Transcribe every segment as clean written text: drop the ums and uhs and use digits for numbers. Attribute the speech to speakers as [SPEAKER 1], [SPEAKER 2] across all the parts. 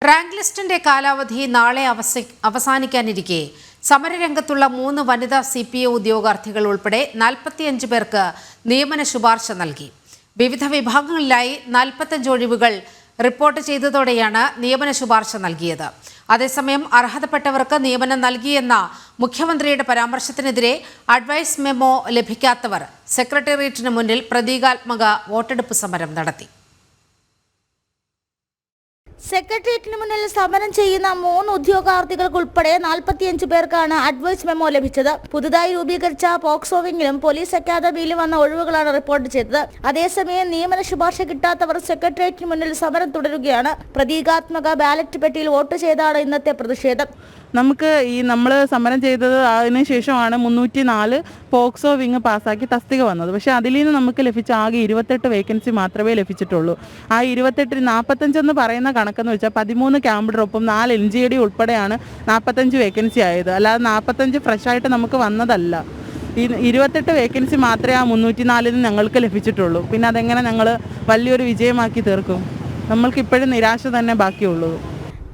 [SPEAKER 1] Rank ലിസ്റ്റിന്റെ കാലാവധി നാളെ അവസാനിക്കാനിരിക്കെ സമരരംഗത്തുള്ള 3 വനിതാ CPO ഉദ്യോഗാർത്ഥികൾ ഉൾപ്പെടെ 45 പേർക്ക് നിയമന ശുപാർശ നൽകി. വിവിധ വിഭാഗങ്ങളിലായി 45 ഒഴിവുകൾ റിപ്പോർട്ട് ചെയ്തതോടെയാണ് നിയമന ശുപാർശ നൽകിയത്. അതേസമയം അർഹതപ്പെട്ടവർക്ക് നിയമനം നൽകിയെന്ന മുഖ്യമന്ത്രിയുടെ പരാമർശത്തിനെതിരെ അഡ്വൈസ് മെമ്മോ ലഭിക്കാത്തവർ സെക്രട്ടേറിയറ്റിന് മുന്നിൽ പ്രതീകാത്മക വോട്ടെടുപ്പ് സമരം നടത്തി.
[SPEAKER 2] സെക്രട്ടേറിയറ്റിന് മുന്നിൽ സമരം ചെയ്യുന്ന 3 ഉദ്യോഗാർത്ഥികൾക്കുൾപ്പെടെ 45 പേർക്കാണ് അഡ്വൈസ് മെമ്മോ ലഭിച്ചത്. പുതുതായി രൂപീകരിച്ച പോക്സോ വിങ്ങിലും പോലീസ് അക്കാദമിയിലും വന്ന ഒഴിവുകളാണ് റിപ്പോർട്ട് ചെയ്തത്. അതേസമയം നിയമന ശുപാർശ കിട്ടാത്തവർ സെക്രട്ടേറിയറ്റിന് മുന്നിൽ സമരം തുടരുകയാണ്. പ്രതീകാത്മക ബാലറ്റ് പെട്ടിയിൽ വോട്ട് ചെയ്താണ് ഇന്നത്തെ പ്രതിഷേധം.
[SPEAKER 3] നമുക്ക് നമ്മൾ സമരം ചെയ്തത് അതിന് ശേഷമാണ് 304 പോക്സോ വിങ് പാസ്സാക്കി തസ്തിക വന്നത്. പക്ഷേ അതിൽ നിന്ന് നമുക്ക് ലഭിച്ച ആകെ 28 വേക്കൻസി മാത്രമേ ലഭിച്ചിട്ടുള്ളൂ. ആ 28 45 എന്ന് പറയുന്ന കണക്കെന്ന് വെച്ചാൽ 13 ക്യാമ്പുടൊപ്പം 4 LGD ഉൾപ്പെടെയാണ് 45 വേക്കൻസി ആയത്. അല്ലാതെ 45 ഫ്രഷായിട്ട് നമുക്ക് വന്നതല്ല. ഈ 28 വേക്കൻസി മാത്രമേ ആ 304 ഞങ്ങൾക്ക് ലഭിച്ചിട്ടുള്ളൂ. പിന്നെ അതെങ്ങനെ ഞങ്ങൾ വലിയൊരു വിജയമാക്കി തീർക്കും? നമ്മൾക്കിപ്പോഴും നിരാശ തന്നെ ബാക്കിയുള്ളൂ.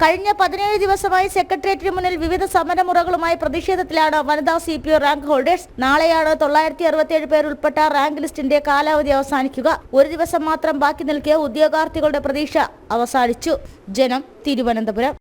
[SPEAKER 2] കഴിഞ്ഞ 17 ദിവസമായി സെക്രട്ടേറിയറ്റിന് മുന്നിൽ വിവിധ സമരമുറകളുമായി പ്രതിഷേധത്തിലാണ് വനിതാ CPO റാങ്ക് ഹോൾഡേഴ്സ്. നാളെയാണ് 967 പേർ ഉൾപ്പെട്ട റാങ്ക് ലിസ്റ്റിന്റെ കാലാവധി അവസാനിക്കുക. ഒരു ദിവസം മാത്രം ബാക്കി നിൽക്കെ ഉദ്യോഗാർത്ഥികളുടെ പ്രതീക്ഷ അവസാനിച്ചു. ജനം, തിരുവനന്തപുരം.